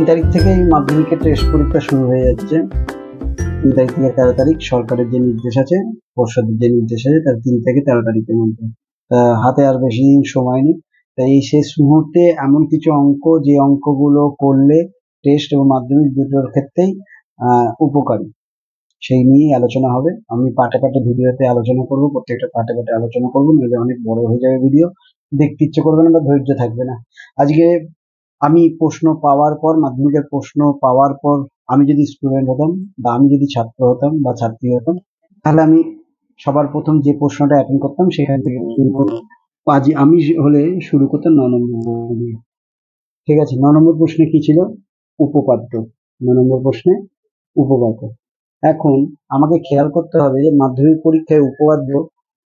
তারিখ থেকেই মাধ্যমিকের টেস্ট পরীক্ষা শুরু হয়ে যাচ্ছে। 3 তারিখ থেকে 13 তারিখ সরকারের যে নির্দেশ আছে, পর্ষদের যে নির্দেশ আছে, তার 3 থেকে 13 তারিখের মধ্যে। হাতে আর বেশি দিন সময় নেই। তাই এই শেষ মুহূর্তে এমন কিছু অঙ্ক, যে অঙ্কগুলো করলে টেস্ট এবং মাধ্যমিক দুটোর ক্ষেত্রেই উপকারী, সেই নিয়েই আলোচনা হবে। আমি পার্টে পার্টে ভিডিওতে আলোচনা করব, প্রত্যেকটা পার্টে পার্টে আলোচনা করবো, নইলে অনেক বড় হয়ে যাবে ভিডিও, দেখতে ইচ্ছে করবে না বা ধৈর্য থাকবে না। আজকে আমি প্রশ্ন পাওয়ার পর, মাধ্যমিকের প্রশ্ন পাওয়ার পর, আমি যদি স্টুডেন্ট হতাম বা আমি যদি ছাত্র হতাম বা ছাত্রী হতাম, তাহলে আমি সবার প্রথম যে প্রশ্নটা অ্যাটেন্ড করতাম সেখান থেকে শুরু করতাম। আজ আমি হলে শুরু করতাম 9 নম্বর দিয়ে। ঠিক আছে, 9 নম্বর প্রশ্নে কি ছিল? উপপাদ্য। 9 নম্বর প্রশ্নে উপপাদ্য। এখন আমাকে খেয়াল করতে হবে যে মাধ্যমিক পরীক্ষায় উপপাদ্য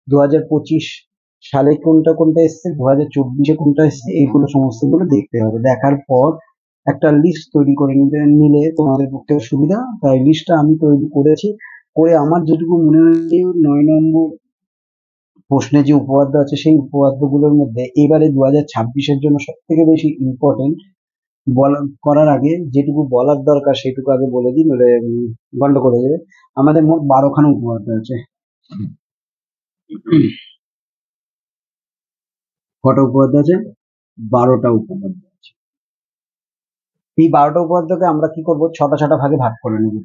2025 সালে কোনটা কোনটা এসছে, 2024-এ কোনটা এসছে, এইগুলো সমস্তগুলো দেখতে হবে। দেখার পর একটা লিস্ট তৈরি করে নিলে তোমাদের পক্ষে সুবিধা। তাই লিস্টটা আমি তৈরি করেছি, করে আমার যেটুকু মনে হয় 9 নম্বর প্রশ্নে যে উপপাদ্য আছে সেই উপপাদ্যগুলোর মধ্যে এবারে 2026-এর জন্য সব থেকে বেশি ইম্পর্টেন্ট করার আগে যেটুকু বলার দরকার সেটুকু আগে বলে দিই, নইলে গন্ডগোল হয়ে যাবে। আমাদের মোট 12খানা উপপাদ্য আছে। কটা উপপাদ্য আছে? 12টা উপপাদ্য আছে। এই 12টা উপপাদ্যকে আমরা কি করব, 6টা ভাগে ভাগ করে নেব।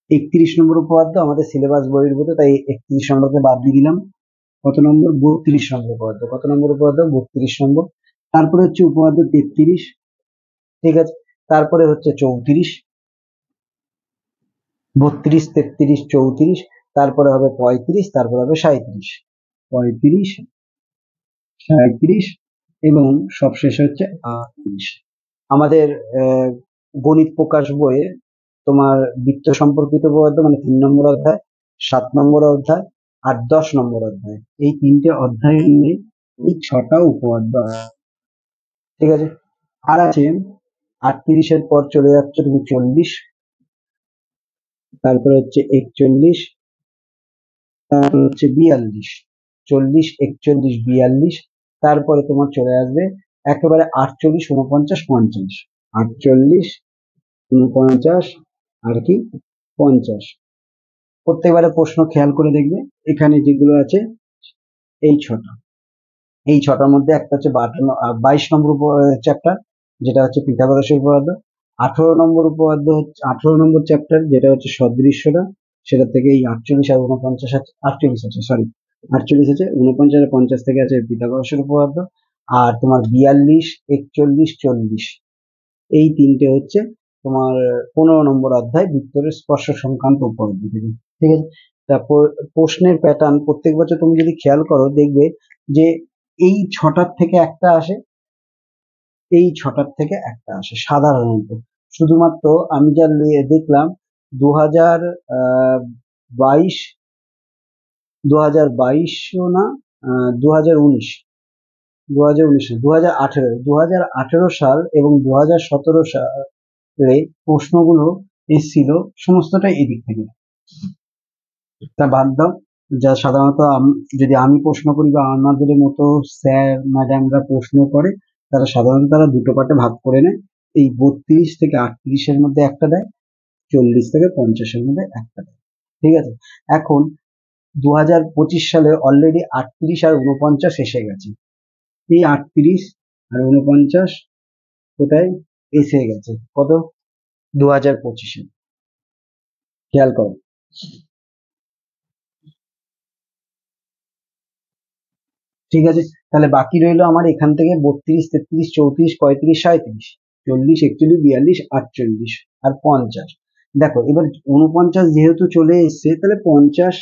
31 নম্বর উপপাদ্য আমাদের সিলেবাস বহির্ভূত, তাই 31 নম্বরকে বাদ দিয়ে দিলাম। কত নম্বর? 32 নম্বর উপপাদ্য। কত নম্বর উপপাদ্য? 32 নম্বর। তারপরে হচ্ছে উপপাদ্য 33। ঠিক আছে, তারপরে হচ্ছে 34, 32, 33, 34, তারপরে হবে 35, তারপরে হবে 37, 35, 37 এবং সবশেষে হচ্ছে 38। আমাদের গণিত প্রকাশ বইয়ে তোমার বৃত্ত সম্পর্কিত উপপাদ্য মানে 3 নম্বর অধ্যায়, 7 নম্বর অধ্যায় আর 10 নম্বর অধ্যায়, এই 3টে অধ্যায় নিয়ে এই 6টা উপপাদ্য আছে। ঠিক আছে, আর আছে 38-এর পর চলে যাচ্ছে তুমি 40, তারপরে হচ্ছে 41, তারপর হচ্ছে 42, 40, 41, 42, তারপরে তোমার চলে আসবে একেবারে 48, 49, 50, 48, 49 আর কি 50। প্রত্যেকবারে প্রশ্ন খেয়াল করে দেখবে, এখানে যেগুলো আছে এই 6টা, এই 6টার মধ্যে একটা হচ্ছে 22 নম্বর চ্যাপ্টার, যেটা হচ্ছে পিথাগোরাসের উপপাদ্য। 18 নম্বর উপপাদ্য হচ্ছে 18 নম্বর চ্যাপ্টার, যেটা হচ্ছে সদৃশ্যটা, সেটা থেকে এই 48 আর 49 আছে, 48 আছে, সরি 48 আছে, 49 আর 50 থেকে আছে পিথাগোরাসের উপপাদ্য। আর তোমার 42, 41, 40, এই 3টে হচ্ছে তোমার 15 নম্বর অধ্যায় বৃত্তের স্পর্শ সংক্রান্ত উপপাদ্য থেকে। ঠিক আছে, তারপর প্রশ্নের প্যাটার্ন প্রত্যেক বছর তুমি যদি খেয়াল করো দেখবে যে এই 6টার থেকে একটা আসে, এই 6টার থেকে একটা আসে সাধারণত। শুধুমাত্র আমি যা দেখলাম 2022, 2022ও না, 2019, 2018 সাল এবং 2017 সালে প্রশ্নগুলো এসেছিল সমস্তটাই এদিক থেকে। তা বাদ দাও, যা সাধারণত যদি আমি প্রশ্ন করি বা আমাদের মতো স্যার ম্যাডামরা প্রশ্ন করে, তারা সাধারণত তারা দুটো পার্টে ভাগ করে নেয়। এই 32 থেকে 38-এর মধ্যে একটা দেয়, 40 থেকে 50-এর মধ্যে একটা দেয়। ঠিক আছে, এখন 2025 সালে অলরেডি 38 আর 49 এসে গেছে। এই 38 আর 49 কোথায় এসে গেছে? কত? 2025-এ। খেয়াল করো, ঠিক আছে, তাহলে বাকি রইলো আমার এখান থেকে 32, 33, 34, 35, 37, 40, 41, 42, 48 আর 50। দেখো এবার 49 যেহেতু চলে এসছে, তাহলে 50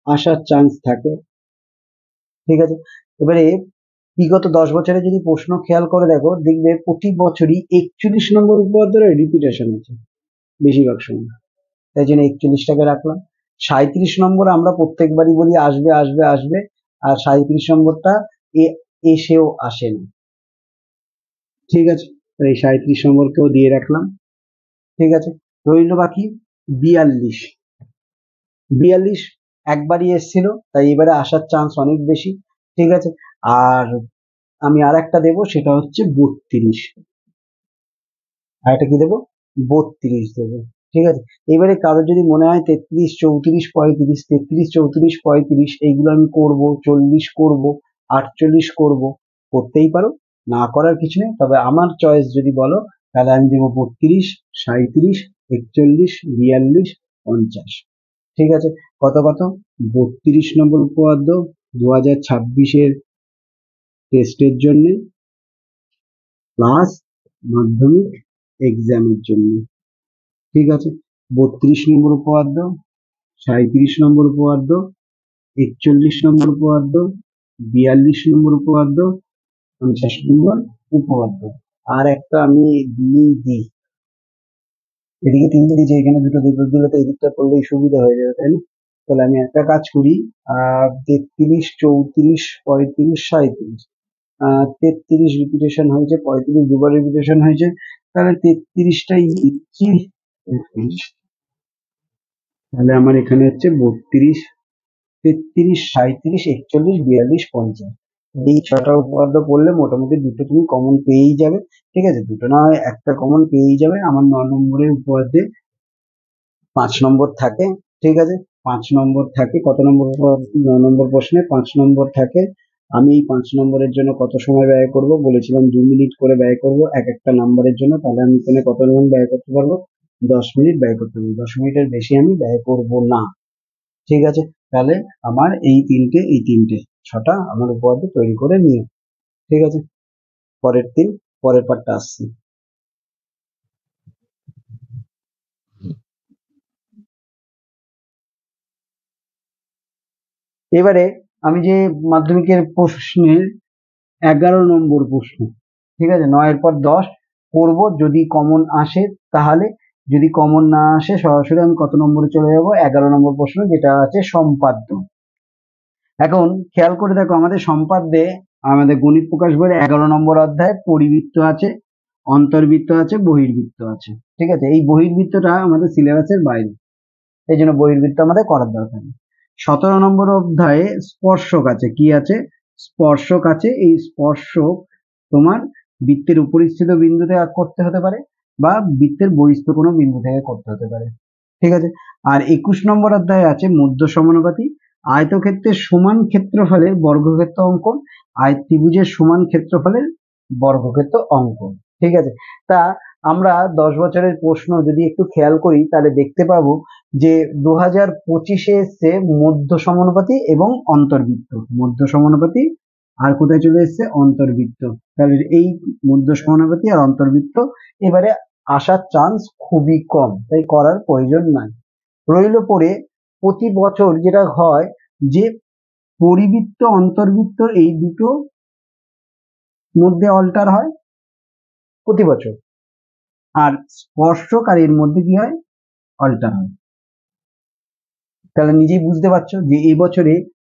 আসার চান্স থাকে। ঠিক আছে, এবারে বিগত 10 বছরে যদি প্রশ্ন খেয়াল করে দেখো, দেখবে প্রতি বছরই 41 নম্বর উপপাদ্যের রিপিটেশন আছে বেশিরভাগ সময়, তাই জন্য 41টাকে রাখলাম। 37 নম্বর আমরা প্রত্যেকবারই বলি আসবে আসবে আসবে, আর 37 নম্বরটা এসেও আসে না। ঠিক আছে, এই 37 নম্বরকেও দিয়ে রাখলাম। ঠিক আছে, রইল বাকি 42। 42 একবারই এসেছিল, তাই এবারে আসার চান্স অনেক বেশি। ঠিক আছে, আর আমি আর একটা দেবো, সেটা হচ্ছে 32। আর এটা কি দেবো, 32 দেবো। ঠিক আছে, এবারে কারোর যদি মনে হয় 33, 34, 35, 33, 34, 35 এইগুলো আমি করব, 40 করব, 48 করব, করতেই পারো, না করার কিছু নেই। তবে আমার চয়েস যদি বলো তাহলে আমি দেবো 32, 37, 41, 42, 50। ঠিক আছে, কত কত, 32 নম্বর উপপাদ্য 2026-এর টেস্টের জন্য প্লাস মাধ্যমিক এক্সামের জন্য। ঠিক আছে, 32 নম্বর উপপাদ্য, 37 নম্বর উপপাদ্য, 41 নম্বর উপপাদ্য, 42 নম্বর উপপাদ্য, 50 নম্বর উপপাদ্য। আর একটা আমি দিয়েই দিই, এদিকে তিনটে দিয়েছি, এখানে দুটো দিলে তো এদিকটা করলেই সুবিধা হয়ে যাবে, তাই না? তাহলে আমি একটা কাজ করি, 33, 34, 35, 37, 33 রিপিটেশন হয়েছে, 35 দুবার রিপিটেশন হয়েছে, তাহলে 33টাই দিচ্ছি। তাহলে আমার এখানে হচ্ছে 32, 33, 37, 41, 42, 50। এই ছটা উপপাদ্য পড়লে মোটামুটি দুটো তুমি কমন পেয়েই যাবে। ঠিক আছে, দুটো না হয় একটা কমন পেয়েই যাবে। আমার 9 নম্বরের উপপাদ্যে 5 নম্বর থাকে। ঠিক আছে, 5 নম্বর থাকে, কত নম্বর 9 নম্বর প্রশ্নে 5 নম্বর থাকে। আমি এই 5 নম্বরের জন্য কত সময় ব্যয় করব বলেছিলাম, 2 মিনিট করে ব্যয় করব এক একটা নাম্বারের জন্য। তাহলে আমি এখানে কত মিনিট ব্যয় করতে পারবো, 10 মিনিট ব্যয় করতে পারবো। 10 মিনিটের বেশি আমি ব্যয় করব না। ঠিক আছে, তাহলে আমার এই তিনটে ছটা আমার উপপাদ্য তৈরি করে নিয়ে, ঠিক আছে, পরের পার্টটা আসছি। এবারে আমি যে মাধ্যমিকের প্রশ্নের 11 নম্বর প্রশ্ন, ঠিক আছে, 9-এর পর 10 করব, যদি কমন আসে তাহলে, যদি কমন না আসে সরাসরি আমি কত নম্বরে চলে যাব, 11 নম্বর প্রশ্ন, যেটা আছে সম্পাদ্য। এখন খেয়াল করে দেখো, আমাদের সম্পাদ্যে আমাদের গণিত প্রকাশ বইয়ের 11 নম্বর অধ্যায় পরিবৃত্ত আছে, অন্তর্বৃত্ত আছে, বহির্বৃত্ত আছে। ঠিক আছে, এই বহির্বৃত্তটা আমাদের সিলেবাসের বাইরে, এই জন্য বহির্বৃত্ত আমাদের করার দরকার নেই। 17 নম্বর অধ্যায়ে স্পর্শক আছে, কি আছে, স্পর্শক আছে। এই স্পর্শক তোমার বৃত্তের উপরিস্থিত বিন্দু থেকে করতে হতে পারে বা বৃত্তের বহিস্থ কোনো বিন্দু থেকে করতে হতে পারে। ঠিক আছে, আর 21 নম্বর অধ্যায়ে আছে মধ্য সমানুপাতি, আয়তক্ষেত্রের সমান ক্ষেত্রফলের বর্গক্ষেত্র অঙ্কন, ত্রিভুজের সমান ক্ষেত্রফলের বর্গক্ষেত্র অঙ্কন। ঠিক আছে, তা আমরা 10 বছরের প্রশ্ন যদি একটু খেয়াল করি তাহলে দেখতে পাবো যে 2025-এ এসছে মধ্য সমানুপাতি এবং অন্তর্বৃত্ত, মধ্য সমানুপাতি আর কোথায় চলে এসছে, অন্তর্বৃত্ত। তাহলে এই মধ্য সমানুপাতি আর অন্তর্বৃত্ত এবারে আসার চান্স খুবই কম, তাই করার প্রয়োজন নাই। রইল পড়ে প্রতি বছর যেটা হয় যে পরিবৃত্ত অন্তর্বৃত্ত এই দুটো মধ্যে অল্টার হয় প্রতি বছর, আর স্পর্শক আর এর মধ্যে কি হয়, অল্টার হয়। তাহলে নিজেই বুঝতে পারছো যে এই বছরে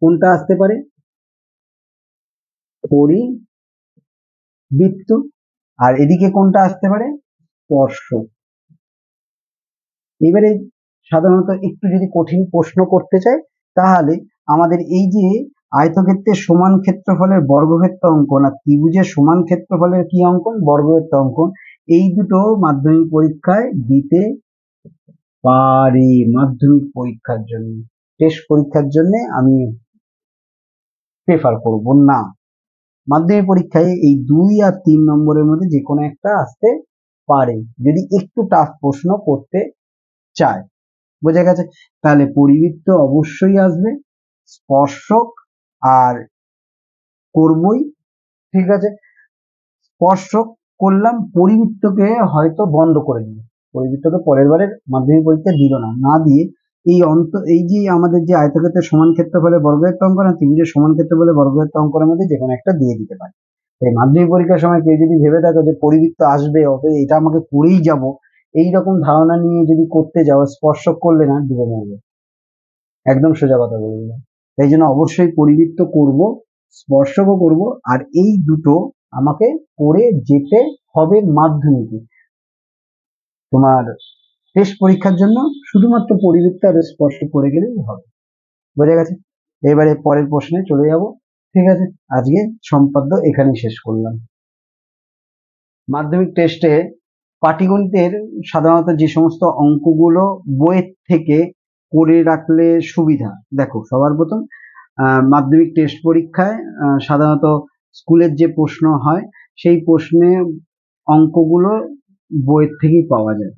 কোনটা আসতে পারে, পরিবৃত্ত, আর এদিকে কোনটা আসতে পারে, স্পর্শক। এবারে সাধারণত একটু যদি কঠিন প্রশ্ন করতে চাই তাহলে আমাদের এই যে আয়তক্ষেত্রের সমান ক্ষেত্রফলের বর্গক্ষেত্র অঙ্কন আর ত্রিভুজের সমান ক্ষেত্রফলের কি অঙ্কন, বর্গক্ষেত্র অঙ্কন, এই দুটো মাধ্যমিক পরীক্ষায় দিতে পারি। মাধ্যমিক পরীক্ষার জন্য, টেস্ট পরীক্ষার জন্য আমি প্রেফার করব না। মাধ্যমিক পরীক্ষায় এই 2 আর 3 নম্বরের মধ্যে যে কোনো একটা আসতে পারে যদি একটু টাফ প্রশ্ন করতে চায়। বোঝা গেছে, তাহলে পরিবৃত্ত অবশ্যই আসবে, স্পর্শক আর করবই। ঠিক আছে, স্পর্শক করলাম, পরিবৃত্তকে হয়তো বন্ধ করে দিল, পরিবৃত্তকে পরের বারের মাধ্যমিক পরীক্ষা দিল না, না দিয়ে এই যে আমাদের যে আয়তক্ষেত্রের সমান ক্ষেত্রফলে বর্গক্ষেত্র অঙ্কন আর ত্রিভুজের সমান ক্ষেত্রফলে বর্গক্ষেত্র অঙ্কনের মধ্যে যে কোনো একটা দিয়ে দিতে পারে। এই মাধ্যমিক পরীক্ষার সময় কেউ যদি ভেবে থাকো যে পরিবৃত্ত আসবে হবে এটা আমাকে করেই যাব, এইরকম ধারণা নিয়ে যদি করতে যাও, স্পর্শক করলে না ডুবে মরবে, একদম সোজা কথা বলে দিলাম। তাই জন্য অবশ্যই পরিবৃত্ত করব, স্পর্শকও করব, আর এই দুটো আমাকে করে যেতে হবে মাধ্যমিকে। তোমার টেস্ট পরীক্ষার জন্য শুধুমাত্র পরিবৃত্ত আর স্পর্শ করে গেলেই হবে। বোঝা গেছে, এবারে পরের প্রশ্নে চলে যাব। ঠিক আছে, আজকে সম্পাদ্য এখানেই শেষ করলাম। মাধ্যমিক টেস্টে পাটিগণিতের সাধারণত যে সমস্ত অঙ্কগুলো বইয়ের থেকে করে রাখলে সুবিধা, দেখো সবার প্রথম মাধ্যমিক টেস্ট পরীক্ষায় সাধারণত স্কুলের যে প্রশ্ন হয় সেই প্রশ্নে অঙ্কগুলো বইয়ের থেকেই পাওয়া যায়,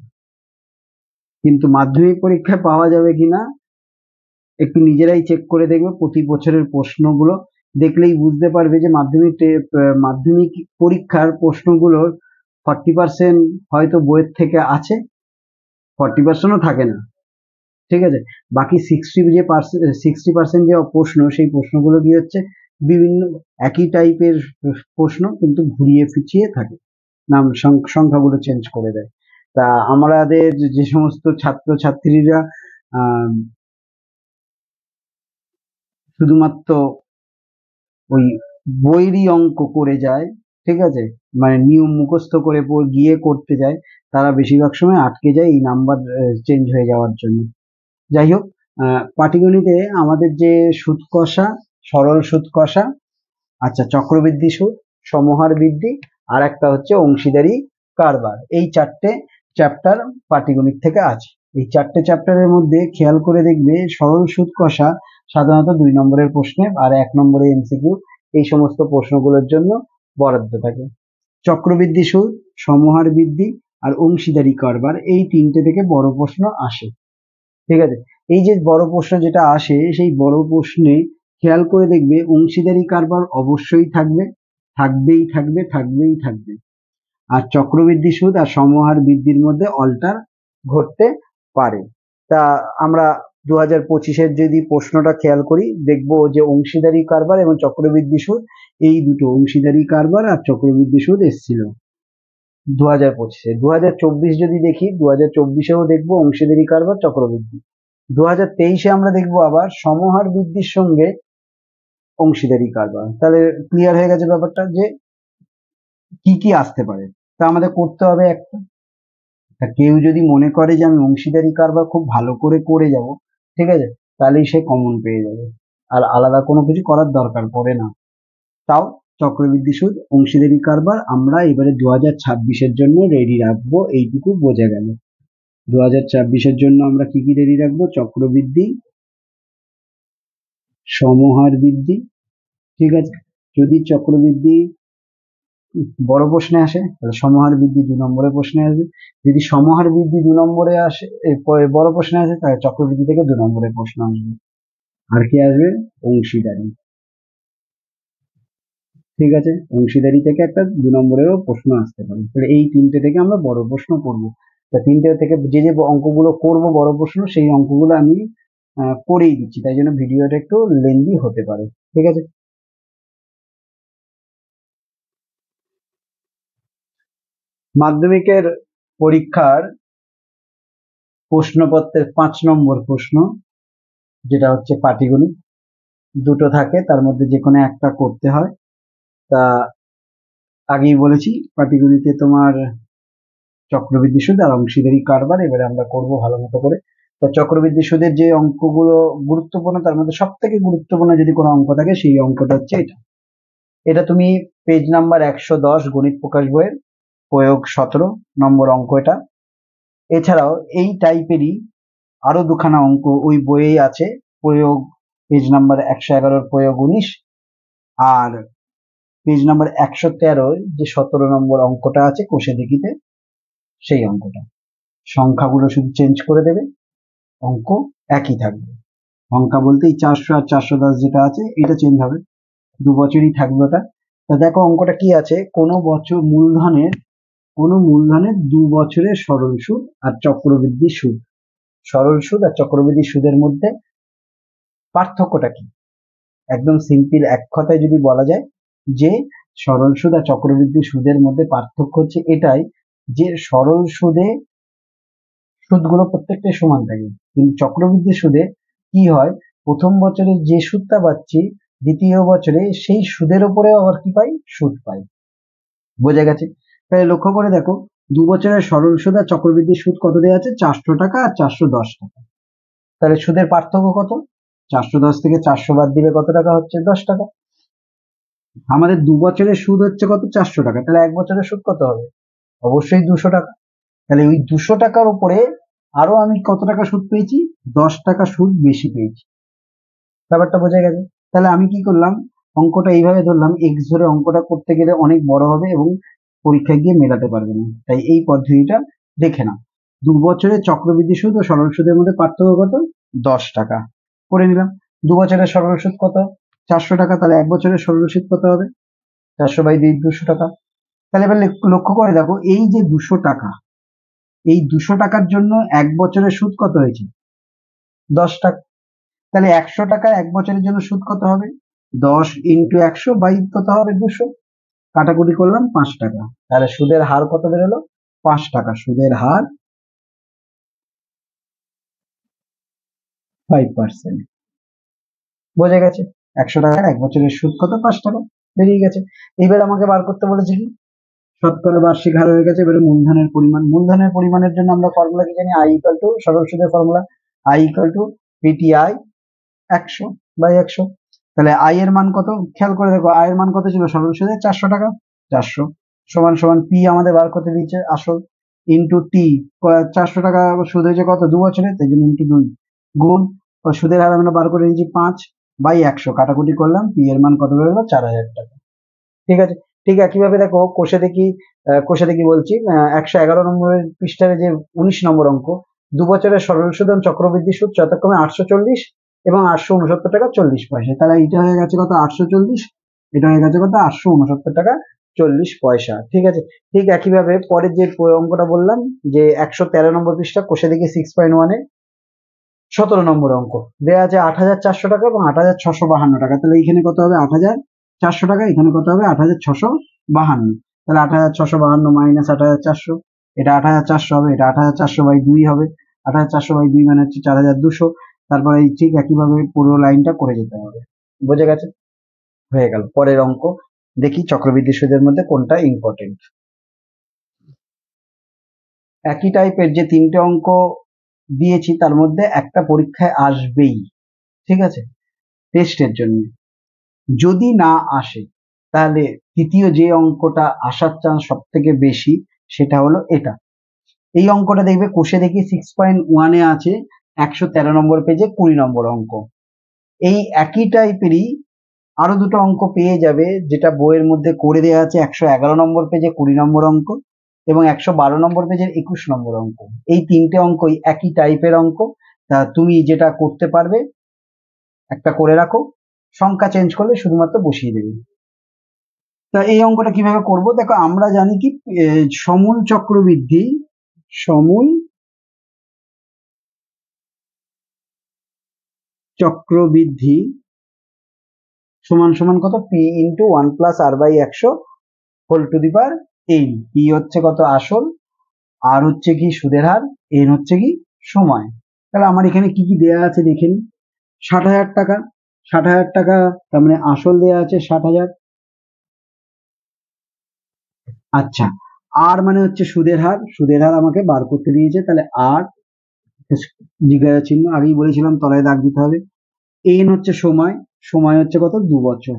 কিন্তু মাধ্যমিক পরীক্ষায় পাওয়া যাবে কিনা একটু নিজেরাই চেক করে দেখবে। প্রতি বছরের প্রশ্নগুলো দেখলেই বুঝতে পারবে যে মাধ্যমিক পরীক্ষার প্রশ্নগুলোর 40% হয়তো বইয়ের থেকে আছে, 40%ও থাকে না, ঠিক আছে। বাকি 60% যে প্রশ্ন, সেই প্রশ্নগুলো কি হচ্ছে বিভিন্ন একই টাইপের প্রশ্ন কিন্তু ঘুরিয়ে ফিচিয়ে থাকে, নাম সংখ্যাগুলো চেঞ্জ করে দেয়। তা আমাদের যে সমস্ত ছাত্রছাত্রীরা শুধুমাত্র ওই বইয়েরই অঙ্ক করে যায়, ঠিক আছে, মানে নিয়ম মুখস্থ করে গিয়ে করতে যায়, তারা বেশিরভাগ সময় আটকে যায় এই নাম্বার চেঞ্জ হয়ে যাওয়ার জন্য। যাই হোক, পাটিগণিতে আমাদের যে সুদ কষা, সরল সুদ কষা, আচ্ছা চক্রবৃদ্ধি সুদ, সমহার বৃদ্ধি, আর একটা হচ্ছে অংশীদারি কারবার, এই 4টে চ্যাপ্টার পাটিগণিত থেকে আছে। এই 4টে চ্যাপ্টারের মধ্যে খেয়াল করে দেখবে সরল সুদ কষা সাধারণত 2 নম্বরের প্রশ্নে আর 1 নম্বরে এমসিকিউ এই সমস্ত প্রশ্নগুলোর জন্য বরাদ্দ থাকে। চক্রবৃদ্ধি সুদ, সমহার বৃদ্ধি আর অংশীদারি কারবার, এই 3টে থেকে বড় প্রশ্ন আসে, ঠিক আছে। এই যে বড় প্রশ্ন যেটা আসে, সেই বড় প্রশ্নে খেয়াল করে দেখবে অংশীদারি কারবার অবশ্যই থাকবে, থাকবেই থাকবে, থাকবেই থাকবে। আর চক্রবৃদ্ধি সুদ আর সমহার বৃদ্ধির মধ্যে অল্টার ঘটতে পারে। তা আমরা 2025-এর যদি প্রশ্নটা খেয়াল করি, দেখবো যে অংশীদারি কারবার এবং চক্রবৃদ্ধি সুদ, এই দুটো অংশীদারি কারবার আর চক্রবৃদ্ধি সুদ এসেছিল 2025-এ। 2024 যদি দেখি, 2024-এও দেখবো অংশীদারি কারবার, চক্রবৃদ্ধি। 2023-এ আমরা দেখবো আবার সমহার বৃদ্ধির সঙ্গে অংশীদারি কারবার। তাহলে ক্লিয়ার হয়ে গেছে ব্যাপারটা যে কি কি আসতে পারে। তা আমাদের করতে হবে একটা, তা কেউ যদি মনে করে যে আমি অংশীদারি কারবার খুব ভালো করে যাব, ঠিক আছে, তাহলেই সে কমন পেয়ে যাবে, আর আলাদা কোনো কিছু করার দরকার পড়ে না। তাও চক্রবৃদ্ধি সুদ, অংশীদারি কারবার আমরা এবারে 2026-এর জন্য রেডি রাখবো, এইটুকু বোঝা গেল। 2026-এর জন্য আমরা কি কি রেডি রাখবো? চক্রবৃদ্ধি, সমহার বৃদ্ধি, ঠিক আছে। যদি চক্রবৃদ্ধি বড় প্রশ্নে আসে তাহলে সমহার বৃদ্ধি 2 নম্বরের প্রশ্নে আসবে, যদি সমহার বৃদ্ধি 2 নম্বরে আসে, বড় প্রশ্নে আসে, তাহলে চক্রবৃদ্ধি থেকে 2 নম্বরের প্রশ্ন আসবে। আর কি আসবে? অংশীদারি, ঠিক আছে, অংশীদারি থেকে একটা 2 নম্বরেরও প্রশ্ন আসতে পারে। তাহলে এই 3টে থেকে আমরা বড় প্রশ্ন করব। তা 3টে থেকে যে যে অঙ্কগুলো করব বড় প্রশ্ন, সেই অঙ্কগুলো আমি করেই দিচ্ছি, তাই জন্য ভিডিওটা একটু লেন্দি হতে পারে, ঠিক আছে। মাধ্যমিকের পরীক্ষার প্রশ্নপত্রের 5 নম্বর প্রশ্ন, যেটা হচ্ছে পাটিগণিত, দুটো থাকে, তার মধ্যে যে কোনো একটা করতে হয়। তা আগেই বলেছি পাটিগণিতে তোমার চক্রবৃদ্ধি সুদ আর অংশীদারি কারবার এবারে আমরা করব ভালো মতো করে। তা চক্রবৃদ্ধি সুদের যে অঙ্কগুলো গুরুত্বপূর্ণ, তার মধ্যে সব থেকে গুরুত্বপূর্ণ যদি কোনো অঙ্ক থাকে, সেই অঙ্কটা হচ্ছে এটা। এটা তুমি পেজ নাম্বার 110 গণিত প্রকাশ বইয়ের প্রয়োগ 17 নম্বর অঙ্ক এটা। এছাড়াও এই টাইপেরই আরো দুখানা অঙ্ক ওই বইয়েই আছে, প্রয়োগ পেজ নাম্বার 111 প্রয়োগ 19, আর পেজ নাম্বার 113 যে 17 নম্বর অঙ্কটা আছে কোষে দেখিতে, সেই অঙ্কটা। সংখ্যাগুলো শুধু চেঞ্জ করে দেবে, অঙ্ক একই থাকবে। সংখ্যা বলতে এই 400 আর 410 যেটা আছে এটা চেঞ্জ হবে, 2 বছরই থাকবে ওটা। তা দেখো অঙ্কটা কি আছে, কোনো মূলধনের 2 বছরের সরল সুদ আর চক্রবৃদ্ধি সুদ, সরল সুদ আর চক্রবৃদ্ধি সুদের মধ্যে পার্থক্যটা কি? একদম সিম্পল এক কথায় যদি বলা যায় যে সরল সুদ আর চক্রবৃদ্ধি সুদের মধ্যে পার্থক্য হচ্ছে এটাই, যে সরল সুদে সুদগুলো প্রত্যেকটা সমান থাকে, কিন্তু চক্রবৃদ্ধি সুদে কি হয়, প্রথম বছরে যে সুদটা পাচ্ছি, দ্বিতীয় বছরে সেই সুদের উপরে আবার কি পাই? সুদ পাই। বোঝা গেছে? তাহলে লক্ষ্য করে দেখো, 2 বছরের সরল সুদ আর চক্রবৃদ্ধি সুদ কত দেওয়া আছে? 400 টাকা আর 410 টাকা। তাহলে সুদের পার্থক্য কত? 410 থেকে 400 বাদ দিলে কত টাকা হচ্ছে? 10 টাকা। আমাদের 2 বছরের সুদ হচ্ছে কত? 400 টাকা। তাহলে 1 বছরের সুদ কত হবে? অবশ্যই 200 টাকা। তাহলে ওই 200 টাকার উপরে আরো আমি কত টাকা সুদ পেয়েছি? 10 টাকা সুদ বেশি পেয়েছি। ব্যাপারটা বোঝা গেছে? তাহলে আমি কি করলাম, অঙ্কটা এইভাবে ধরলাম, এক্স ধরে অঙ্কটা করতে গেলে অনেক বড় হবে এবং পরীক্ষায় গিয়ে মেলাতে পারবে না, তাই এই পদ্ধতিটা দেখে নাও। 2 বছরের চক্রবৃদ্ধি সুদ ও সরল সুদের মধ্যে পার্থক্য কত? 10 টাকা। করে নিলাম। 2 বছরের সরল সুদ কত? 400 টাকা। তাহলে 1 বছরের সরল সুদ কত হবে? 400/2, 200 টাকা। তাহলে এবার লক্ষ্য করে দেখো, এই যে 200 টাকা, এই 200 টাকার জন্য 1 বছরের সুদ কত হয়েছে? 10 টাকা। তাহলে 100 টাকা 1 বছরের জন্য সুদ কত হবে? 10 × 100 কত হবে? 200। কাটাকুটি করলাম 5 টাকা। তাহলে সুদের হার কত বেরোলো? 5 টাকা। সুদের হার 5%। বোঝা গেছে? 100 টাকার 1 বছরের সুদ কত? 5 টাকা। বেরিয়ে গেছে। এবার আমাকে বার করতে বলেছে কি? শতকরা বার্ষিক হার হয়ে গেছে। এবারে মূলধনের পরিমাণ। মূলধনের পরিমাণের জন্য আমরা ফর্মুলা কি জানি? I = সরল সুদের ফর্মুলা, I = PTI 100/100। তাহলে আই এর মান কত? খেয়াল করে দেখো, আই এর মান কত ছিল সরল সুদে? 400 টাকা। 400 সমান সমান পি আমাদের বার করতে দিয়েছে আসল, ইন্টু টি। 400 টাকা সুদ হয়েছে কত? 2 বছরে, তাই জন্য ইন্টু 2 গুণ সুদের হার আমরা বার করে নিয়েছি 5/100। কাটাকুটি করলাম, পি এর মান কত বেরোলো? 4000 টাকা। ঠিক আছে। ঠিক একইভাবে দেখো, কোষে দেখি বলছি, 111 নম্বরের পৃষ্ঠার যে 19 নম্বর অঙ্ক, 2 বছরের সরল সুদ এবং চক্রবৃদ্ধি সুদ যথাক্রমে 840 এবং 869 টাকা 40 পয়সা। তাহলে এটা হয়ে গেছে কত? 840। এটা হয়ে গেছে কত? 869 টাকা 40 পয়সা। ঠিক আছে। ঠিক একইভাবে পরের যে অঙ্কটা বললাম, যে 113 নম্বর পৃষ্ঠা, কোষে দেখি 6.1 এ 17 নম্বর অঙ্ক, দেওয়া আছে 8,400 টাকা এবং 8,652 টাকা। তাহলে এখানে কত হবে? 8,400 টাকা, এখানে কত হবে? 8,652। তাহলে 8,652 মাইনাস 8,400, এটা 8,400 হবে, এটা 8,400/2 হবে। 8,400/2 মানে হচ্ছে 4,200। তারপরে এই ঠিক একইভাবে পুরো লাইনটা করে যেতে হবে। বোঝা গেছে? হয়ে গেল। পরের অঙ্ক দেখি, চক্রবৃদ্ধি সুদের মধ্যে কোনটা ইম্পর্টেন্ট। একই টাইপের যে 3টে অঙ্ক দিয়েছি, তার মধ্যে একটা পরীক্ষায় আসবেই। ঠিক আছে, টেস্টের জন্য। যদি না আসে, তাহলে তৃতীয় যে অঙ্কটা আসার চান্স সব থেকে বেশি, সেটা হলো এটা। এই অঙ্কটা দেখবে কোষে দেখি 6.1 এ আছে, 113 নম্বর পেজে 20 নম্বর অঙ্ক। এই একই টাইপেরই আরো দুটো অঙ্ক পেয়ে যাবে, যেটা বইয়ের মধ্যে করে দেওয়া আছে, 111 নম্বর পেজে 20 নম্বর অঙ্ক এবং 112 নম্বর পেজের 21 নম্বর অঙ্ক। এই 3টে অঙ্কই একই টাইপের অঙ্ক। তা তুমি যেটা করতে পারবে, একটা করে রাখো, সংখ্যা চেঞ্জ করলে শুধুমাত্র বসিয়ে দেবে। তা এই অঙ্কটা কিভাবে করব? দেখো, আমরা জানি কি, সমূল চক্রবৃদ্ধি সমান সমান কত? P into 1+r/100 whole to the power n। P হচ্ছে কত? আসল। আর হচ্ছে কি? সুদের হার। এন হচ্ছে কি? সময়। তাহলে আমার এখানে কি কি দেয়া আছে দেখে নিই। 60,000 টাকা। 60,000 টাকা, তার মানে আসল দেয়া আছে 60,000। আচ্ছা, আর মানে হচ্ছে সুদের হার। সুদের হার আমাকে বার করতে দিয়েছে, তাহলে আর জিজ্ঞাসা চিহ্ন, আগেই বলেছিলাম তলায় দাগ দিতে হবে। এন হচ্ছে সময়। সময় হচ্ছে কত? 2 বছর।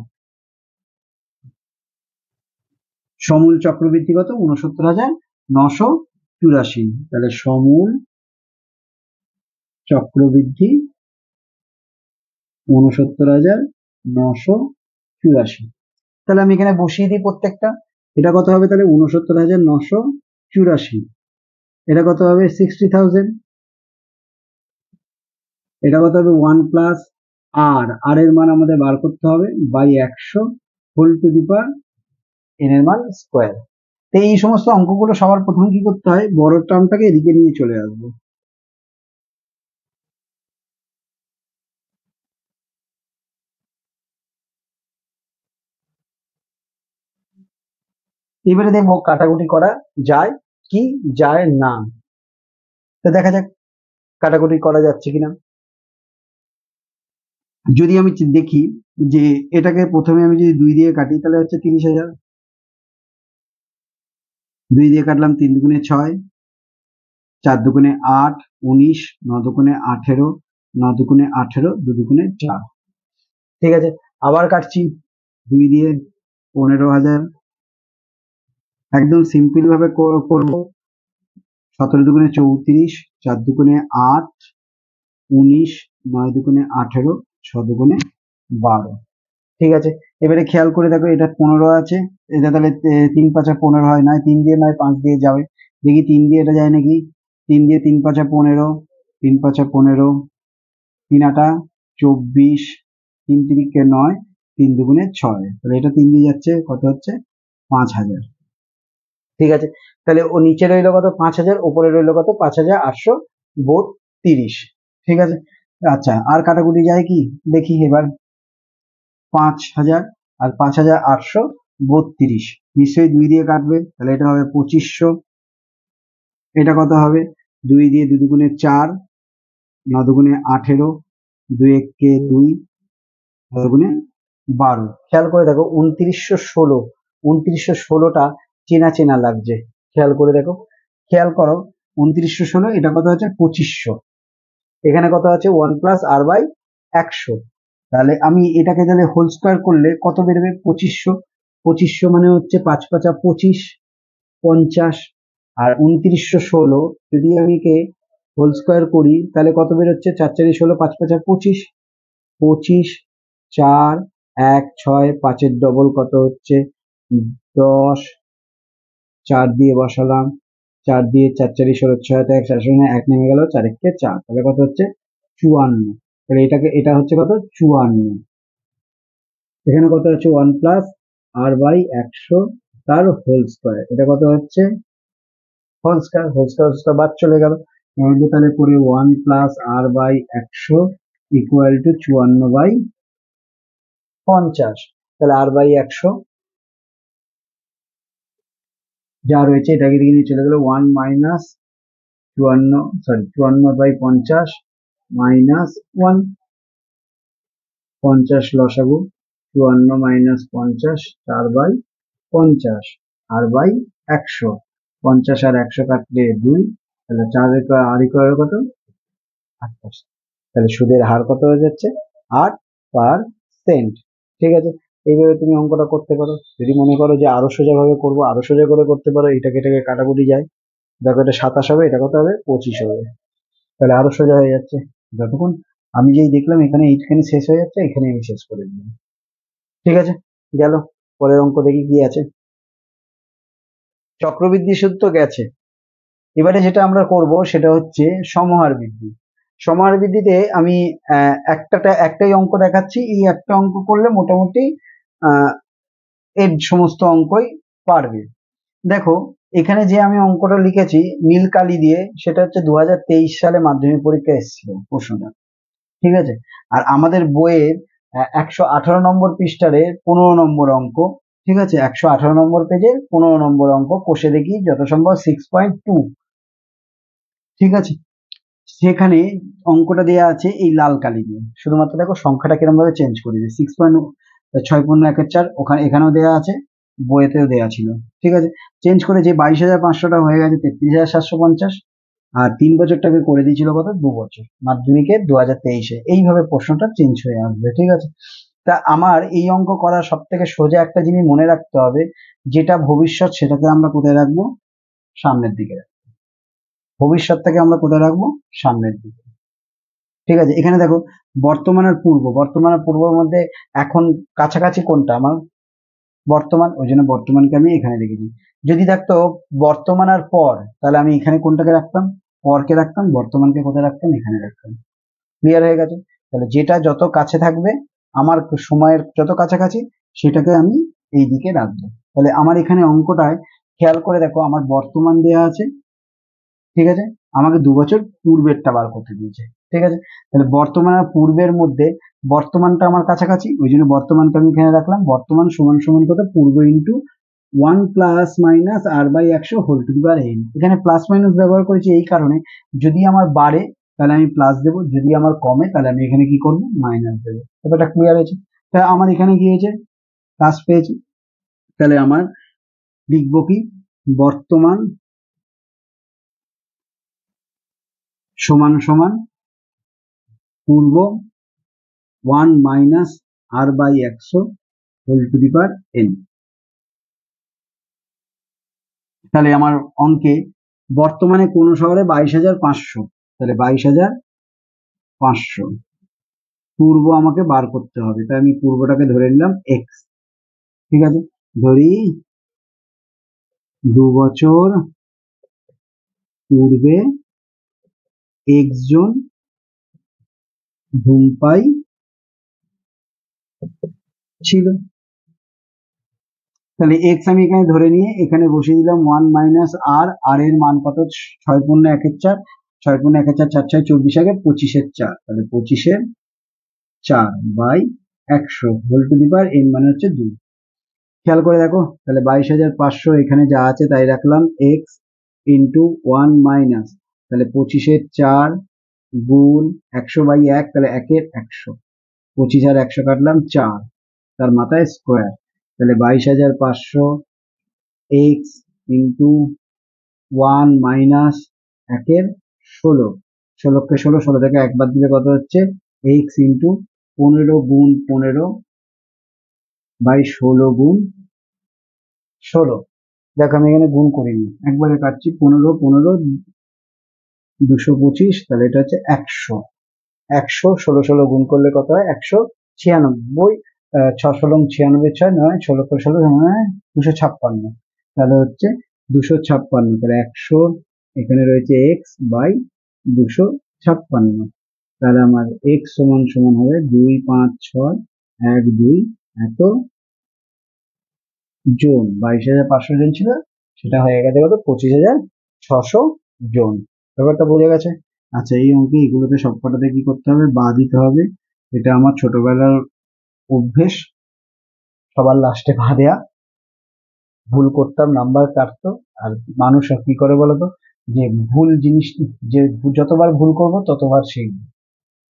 সমূল চক্রবৃদ্ধি কত? 69,984। তাহলে সমূল চক্রবৃদ্ধি 69,984। তাহলে আমি এখানে বসিয়ে দিই প্রত্যেকটা। এটা কত হবে? তাহলে 69,984। এটা কত হবে? 60,000। এটা কত হবে? 1+r। আর এর মান আমাদের বার করতে হবে /100 whole to the power n এর মান স্কোয়ার। তো এই সমস্ত অঙ্কগুলো সবার প্রথম কি করতে হয়? বড় টার্মটাকে এদিকে নিয়ে চলে আসবো। এবারে দেখবো কাটাকুটি করা যায় কি যায় না। তো দেখা যাক কাটাকুটি করা যাচ্ছে কিনা। যদি আমি দেখি যে এটাকে প্রথমে আমি যদি 2 দিয়ে কাটি, তাহলে হচ্ছে 30,000। 2 দিয়ে কাটলাম, 3 দুগুণে 6, 4 দুগুণে 8, 19, 9 দুগুণে 18, 9 দুগুণে 18, 2 দুগুণে 4। ঠিক আছে, আবার কাটছি 2 দিয়ে, 15,000। একদম সিম্পল ভাবে করবো। 17 দুগুণে 34, 4 দুগুণে 8, 19, 9 দুগুণে 18, 6 দুগুণে 12। ঠিক আছে, এবারে খেয়াল করে দেখো এটা 15 আছে, এটা তাহলে 3 5 15 হয়, নয় 3 দিয়ে নয় 5 দিয়ে যাবে, দেখি 3 দিয়ে এটা যায় নাকি। 3 দিয়ে 3 5 15, 3 5 15, 3 8 24, 3 3 9, 3 দুগুণে 6, তাহলে এটা 3 দিয়ে যাচ্ছে, কত হচ্ছে 5000। ঠিক আছে, তাহলে ও নিচে রইলো কত 5000, উপরে রইলো কত 5832। ঠিক আছে, আচ্ছা আর কাটাকুটি যায় কি দেখি এবার। 5000 আর 5832 নিশ্চয়ই 2 দিয়ে কাটবে, তাহলে এটা হবে 2500। এটা কত হবে 2 দিয়ে 2 দুগুণে 4, 9 দুগুণে 18, 2 একে 2, 9 দুগুণে 12। খেয়াল করে দেখো 2916, 2916টা চেনা চেনা লাগছে, খেয়াল করে দেখো, খেয়াল করো 2916, এটা কত হচ্ছে 2500, এখানে কত আছে 1 প্লাস আর বাই 100, তাহলে আমি এটাকে তাহলে হোল স্কোয়ার করলে কত বেরোবে 2500। 2500 মানে হচ্ছে 5 5 25, 50, আর 2916 যদি আমি কে হোল স্কোয়ার করি তাহলে কত বেরোচ্ছে 4 4 16, 5 5 25, 25, 4 1 6, 5 ডবল কত হচ্ছে 10, 4 দিয়ে বসালাম, 4 দিয়ে 4 4 16, 6 1 16, 1 নেমে গেল, 4 1 4, তাহলে কত হচ্ছে 54। তাহলে এটা হচ্ছে কত 54। এখানে কত হচ্ছে 1 প্লাস আর বাই 100 তার হোল স্কোয়ার, এটা কত হচ্ছে হোল স্কোয়ার, হোল স্কোয়ার বাদ চলে গেল, তাহলে করে 1 plus R by 100 equal to 54/50, তাহলে আর বাই 100 যা রয়েছে এটাকে দিকে নিয়ে চলে গেল 1 মাইনাস 54/50 মাইনাস 1, 50 লসাগু, 54 মাইনাস 50 4/50 আর বাই 100, 50 আর 100 কাটলে 2, তাহলে 4 আর ইকুয়াল কত 8, তাহলে সুদের হার কত হয়ে যাচ্ছে 8%। ঠিক আছে, এইভাবে তুমি অঙ্কটা করতে পারো, যদি মনে করো যে আরো সোজা ভাবে করবো আরো সোজা করে করতে পারো, এটাকে কাটাকুটি যায়, দেখো এটা 27 হবে, এটা কত হবে 25 হবে, তাহলে আরো সোজা হয়ে যাচ্ছে। যতক্ষণ আমি যেই দেখলাম এখানে এইখানে শেষ হয়ে যাচ্ছে, এখানে আমি শেষ করে দিলাম। ঠিক আছে, গেল, পরের অঙ্ক দেখি কি আছে। চক্রবৃদ্ধি সুদ তো গেছে, এবারে যেটা আমরা করব সেটা হচ্ছে সমহার বৃদ্ধি। সমহার বৃদ্ধিতে আমি একটাই অঙ্ক দেখাচ্ছি, এই একটা অঙ্ক করলে মোটামুটি এর সমস্ত অঙ্কই পারবে। দেখো এখানে যে আমি অঙ্কটা লিখেছি নীল কালি দিয়ে, সেটা হচ্ছে 2023 সালে মাধ্যমিক পরীক্ষা এসেছিল প্রশ্নটা। ঠিক আছে, আর আমাদের বইয়ের 118 নম্বর পৃষ্ঠারে 15 নম্বর অঙ্ক। ঠিক আছে, 118 নম্বর পেজের 15 নম্বর অঙ্ক, কষে দেখি যত সম্ভব 6.2। ঠিক আছে, সেখানে অঙ্কটা দেওয়া আছে এই লাল কালি দিয়ে, শুধুমাত্র দেখো সংখ্যাটা কিরকম ভাবে চেঞ্জ করে দিই, 6.6 ওখানে এখানেও দেওয়া আছে, বইয়েতেও দেওয়া ছিল। ঠিক আছে, চেঞ্জ করে যে 22,500টা হয়ে গেছে 33,750, আর 3 বছরটাকে করে দিয়েছিল কত 2 বছর, মাধ্যমিকে 2023-এ এইভাবে প্রশ্নটা চেঞ্জ হয়ে আসবে। ঠিক আছে, তা আমার এই অঙ্ক করার সব থেকে সোজা একটা জিনিস মনে রাখতে হবে, যেটা ভবিষ্যৎ সেটাকে আমরা কোথায় রাখবো সামনের দিকে, ভবিষ্যৎটাকে আমরা কোথায় রাখবো সামনের দিকে। ঠিক আছে, এখানে দেখো বর্তমান আর পূর্ব, বর্তমান আর পূর্বের মধ্যে এখন কাছাকাছি কোনটা আমার বর্তমান, ওই জন্য বর্তমানকে আমি এখানে রেখেছি। যদি থাকতো বর্তমান আর পর, তাহলে আমি এখানে কোনটাকে রাখতাম পরকে রাখতাম, বর্তমানকে কোথায় রাখতাম এখানে রাখতাম। ক্লিয়ার হয়ে গেছে, তাহলে যেটা যত কাছে থাকবে আমার সময়ের যত কাছাকাছি সেটাকে আমি এই দিকে রাখবো। তাহলে আমার এখানে অঙ্কটায় খেয়াল করে দেখো আমার বর্তমান দেয়া আছে। ঠিক আছে, আমাকে 2 বছর পূর্বেরটা বার করতে দিয়েছে। ঠিক আছে, তাহলে বর্তমান আর পূর্বের মধ্যে বর্তমানটা আমার কাছাকাছি, ওই জন্য বর্তমানটা আমি এখানে রাখলাম, বর্তমান সমান সমান কত পূর্ব into 1 plus minus R by 100 whole to the power n। এখানে প্লাস মাইনাস ব্যবহার করেছি এই কারণে, যদি আমার বাড়ে তাহলে আমি প্লাস দেবো, যদি আমার কমে তাহলে আমি এখানে কি করবো মাইনাস দেবো। ব্যাপারটা ক্লিয়ার হয়েছে, তাহলে আমার এখানে কি হয়েছে প্লাস পেয়েছি, তাহলে আমার লিখবো কি বর্তমান সমান সমান পূর্ব 1 minus R by 100 whole to the power n। তাহলে আমার অঙ্কে বর্তমানে কোন শহরে 22,500, তাহলে 22,500। পূর্ব আমাকে বার করতে হবে, তাই আমি পূর্বটাকে ধরে নিলাম এক্স। ঠিক আছে, ধরি 2 বছর পূর্বে এক্স জন ধূমপাই ছিল। তাহলে এক্স আমি এখানে ধরে নিয়ে এখানে বসিয়ে দিলাম 1 মাইনাস আর, আর এর মান কত, 6 পূর্ণ 1-এর 4, 6 পূর্ণ 1-এর 4, 4 6 24, আগে 25-এর 4, তাহলে 25-এর 4 by 100 whole to the power n মানে হচ্ছে 2। খেয়াল করে দেখো, তাহলে 22,500 এখানে যা আছে তাই রাখলাম, এক্স ইন্টু 1 মাইনাস, তাহলে 25-এর 4 গুণ 100/1, তাহলে 1-এর 100, 25 আর 100 কাটলাম 4, তার মাথায় স্কোয়ার, তাহলে 22,500 এক্স ইন্টু 1 মাইনাস 1-এর 16, 16কে 16 থেকে একবার দিলে কত হচ্ছে, এক্স ইন্টু 15 গুণ 15 বাই 16 গুণ 16। দেখো আমি এখানে গুণ করিনি, একবারে কাটছি, 15 15 225, তাহলে এটা হচ্ছে 100। 100 16 16 গুণ করলে কত হয়, 196। 6 16 96, 6 9 16 করে 16 256, তাহলে হচ্ছে 256, তাহলে 100 এখানে রয়েছে এক্স বাই 256, তাহলে আমার এক্স সমান সমান হবে 2 5 6 1 2 এত জন, 22,500 জন ছিল, সেটা হয়ে গেছে কত, 25,600 জন। ব্যাপারটা বোঝা গেছে? আচ্ছা, এই অঙ্কে এগুলোতে সবকটাতে কি করতে হবে, বাদ দিতে হবে। এটা আমার ছোটবেলার অভ্যেস, সবার লাস্টে ভা দেয়া। ভুল করতাম, নাম্বার কাটতো। আর মানুষ কি করে বলতো, যে ভুল জিনিস, যে যতবার ভুল করব ততবার শিখবো।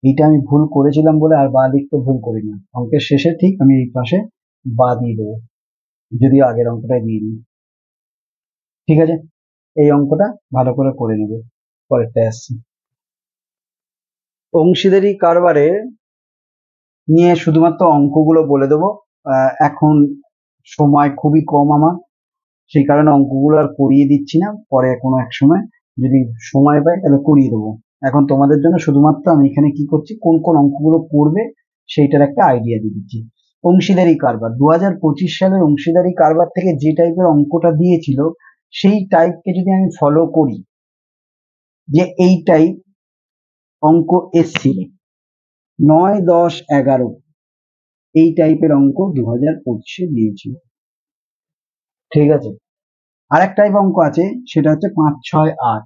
এইটা আমি ভুল করেছিলাম বলে আর বা লিখতে ভুল করি না, অঙ্কের শেষে ঠিক আমি এই পাশে বা দিয়ে দেবো, যদিও আগের অঙ্কটাই দিয়ে দিই। ঠিক আছে, এই অঙ্কটা ভালো করে নেবে। পরেরটা আসছি, অংশীদারি কারবারে নিয়ে শুধুমাত্র অঙ্কগুলো বলে দেবো। এখন সময় খুবই কম আমার, সেই কারণে অঙ্কগুলো আর করিয়ে দিচ্ছি না, পরে কোনো এক সময় যদি সময় পাই তাহলে করিয়ে দেবো। এখন তোমাদের জন্য শুধুমাত্র আমি এখানে কি করছি, কোন কোন অঙ্কগুলো করবে সেইটার একটা আইডিয়া দিয়ে দিচ্ছি। অংশীদারি কারবার 2025 সালের অংশীদারি কারবার থেকে যে টাইপের অঙ্কটা দিয়েছিল, সেই টাইপকে যদি আমি ফলো করি, যে এই টাইপ অঙ্ক এসছিল 9 10 11, এই টাইপের অঙ্ক 2025-এ দিয়েছিল। ঠিক আছে, আর এক টাইপ অঙ্ক আছে, সেটা হচ্ছে 5 6 8।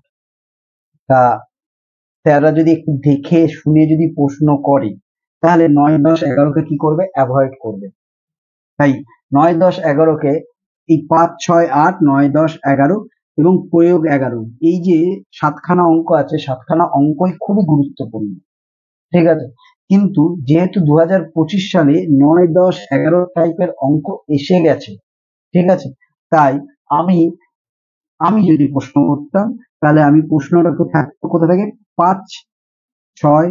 তা স্যাররা যদি একটু দেখে শুনে যদি প্রশ্ন করে, তাহলে 9 10 11-কে কি করবে, অ্যাভয়েড করবে। তাই 9 10 11-কে, এই 5 6 8 9 10 11 এবং প্রয়োগ 11, এই যে 7খানা অঙ্ক আছে, 7খানা অঙ্কই খুবই গুরুত্বপূর্ণ। ঠিক আছে, কিন্তু যেহেতু 2025 সালে 9 10 11 টাইপের অঙ্ক এসে গেছে, ঠিক আছে, তাই আমি যদি প্রশ্ন করতাম, তাহলে আমি প্রশ্নটা থাকতো কোথা থেকে, 5 6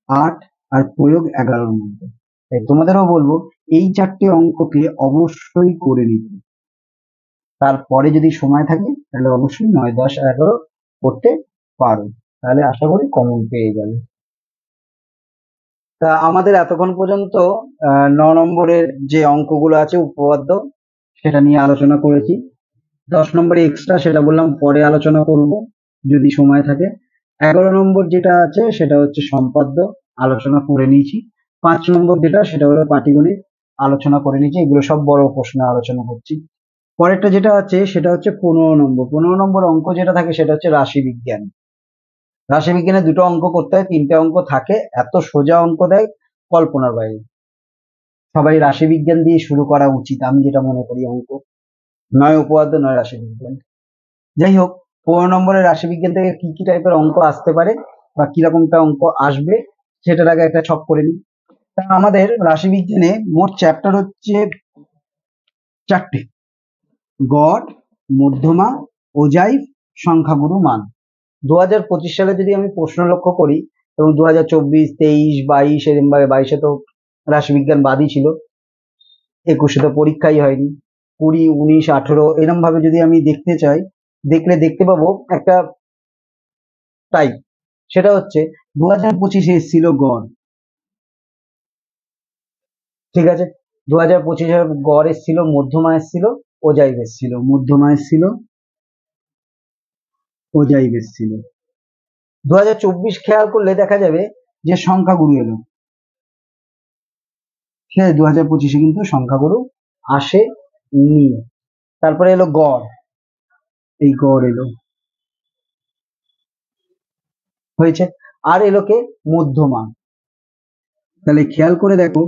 8 আর প্রয়োগ 11-র মধ্যে। তাই তোমাদেরও বলবো এই 4টে অঙ্ককে অবশ্যই করে নিতে, তারপরে যদি সময় থাকে তাহলে অবশ্যই 9 10 11 করতে পারো, তাহলে আশা করি কমন পেয়ে যাবে। তা আমাদের এতক্ষণ পর্যন্ত 9 নম্বরের যে অঙ্কগুলো আছে উপপাদ্য, সেটা নিয়ে আলোচনা করেছি। 10 নম্বরে এক্সট্রা, সেটা বললাম পরে আলোচনা করব যদি সময় থাকে। 11 নম্বর যেটা আছে সেটা হচ্ছে সম্পাদ্য, আলোচনা করে নিয়েছি। 5 নম্বর যেটা, সেটা হলো পাটিগণিত, আলোচনা করে নিয়েছি। এগুলো সব বড় প্রশ্ন আলোচনা করছি। পরেরটা যেটা আছে সেটা হচ্ছে 15 নম্বর। 15 নম্বর অঙ্ক যেটা থাকে সেটা হচ্ছে রাশি বিজ্ঞান। রাশি বিজ্ঞানে 2টো অঙ্ক করতে হয়, 3টে অঙ্ক থাকে, এত সোজা অঙ্ক দেয় কল্পনার বাইরে। সবাই রাশি বিজ্ঞান দিয়ে শুরু করা উচিত, আমি যেটা মনে করি। অঙ্ক নয় উপপাদ্য, নয় রাশি বিজ্ঞান। যাই হোক, 15 নম্বরের রাশি বিজ্ঞান থেকে কি কি টাইপের অঙ্ক আসতে পারে বা কিরকমটা অঙ্ক আসবে, সেটার আগে একটা ছক করে নিই। তা আমাদের রাশি বিজ্ঞানে মোট চ্যাপ্টার হচ্ছে 4টে: গড়, মধ্যমা, অজাইভ, সংখ্যাগুরু মান। 2025 সালে যদি আমি প্রশ্ন লক্ষ্য করি, এবং 2024 23 22 এরকম ভাবে, 22-এ তো রাশি বিজ্ঞান বাদই ছিল, 21-এ তো পরীক্ষাই হয়নি, 20 19 18 এরকম ভাবে যদি আমি দেখতে চাই, দেখলে দেখতে পাবো একটা টাইপ, সেটা হচ্ছে 2025-এ এসেছিল গড়, ঠিক আছে। 2025-এর গড় এসেছিল, মধ্যমা এসেছিল, ওজাইব এসেছিল, মধ্যমা এসেছিল, ওজাইব এসেছিল। 2024 খেয়াল করলে দেখা যাবে যে সংখ্যাগুরু এলো, ঠিক আছে। 2025-এ কিন্তু সংখ্যাগুরু আসেনি। তারপরে এলো গড়, এই গড় এলো, হয়েছে। আর এলো কে? মধ্যমা। তাহলে খেয়াল করে দেখো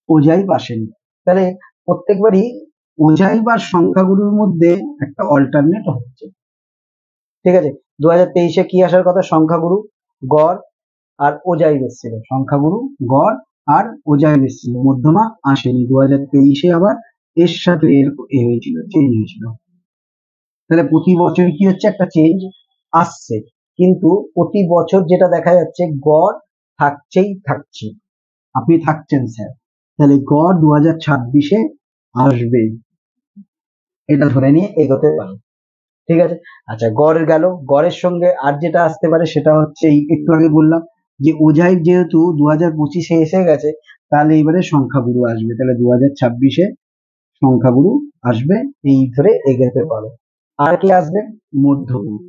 ওজাইব আসেনি। তাহলে প্রত্যেকবারই ওজাইব আর সংখ্যাগুরুর মধ্যে একটা অল্টারনেট হচ্ছে, ঠিক আছে। 2023-এ কি আসার কথা? সংখ্যাগুরু, গড় আর ওজাইব এসেছিল, সংখ্যাগুরু, গড় আর ওজাইব এসেছিল, মধ্যমা আসেনি। 2023-এ আবার এর সাথে এর হয়েছিল, চেঞ্জ হয়েছিল। তাহলে প্রতি বছর কি হচ্ছে? একটা চেঞ্জ আসছে, কিন্তু প্রতি বছর যেটা দেখা যাচ্ছে গড় থাকছেই থাকছে। আপনি থাকছেন স্যার, তাহলে গড় 2026-এ আসবে, এটা ধরে নিয়ে এগোতে পারে, ঠিক আছে। আচ্ছা, গড় গেল, গড়ের সঙ্গে আর যেটা আসতে পারে সেটা হচ্ছে এই একটু আগে বললাম যে ওজাইব যেহেতু 2025-এ এসে গেছে, তাহলে এবারে সংখ্যাগুরু আসবে, তাহলে 2026-এ সংখ্যাগুরু আসবে, এই ধরে এগোতে পারো। আর কি আসবে? মধ্যগুরু।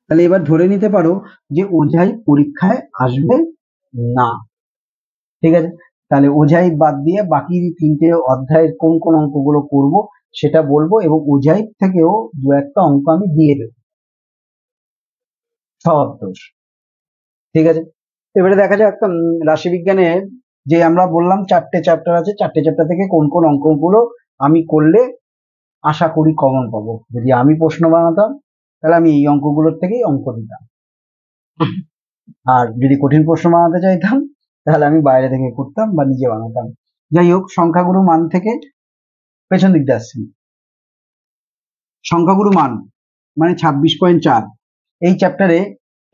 তাহলে এবার ধরে নিতে পারো যে ওজাইব পরীক্ষায় আসবে না, ঠিক আছে। তাহলে ওজাইব বাদ দিয়ে বাকি তিনটে অধ্যায়ের কোন কোন অঙ্কগুলো করব সেটা বলবো, এবং ওজাইব থেকেও দু একটা অঙ্ক আমি দিয়ে দেবো, সব দোষ, ঠিক আছে। এবারে দেখা যাক একটা রাশিবিজ্ঞানে যে আমরা বললাম 4টে চ্যাপ্টার আছে, 4টে চ্যাপ্টার থেকে কোন কোন অঙ্কগুলো আমি করলে আশা করি কমন পাবো। যদি আমি প্রশ্ন বানাতাম তাহলে আমি এই অঙ্কগুলোর থেকেই অঙ্ক দিতাম, আর যদি কঠিন প্রশ্ন বানাতে চাইতাম তাহলে আমি বাইরে থেকে করতাম বা নিজে বানাতাম। যাই হোক, সংখ্যাগুরু মান থেকে পেছন দিক দিয়ে আসছি। সংখ্যাগুরু মান মানে 26.4, এই চ্যাপ্টারে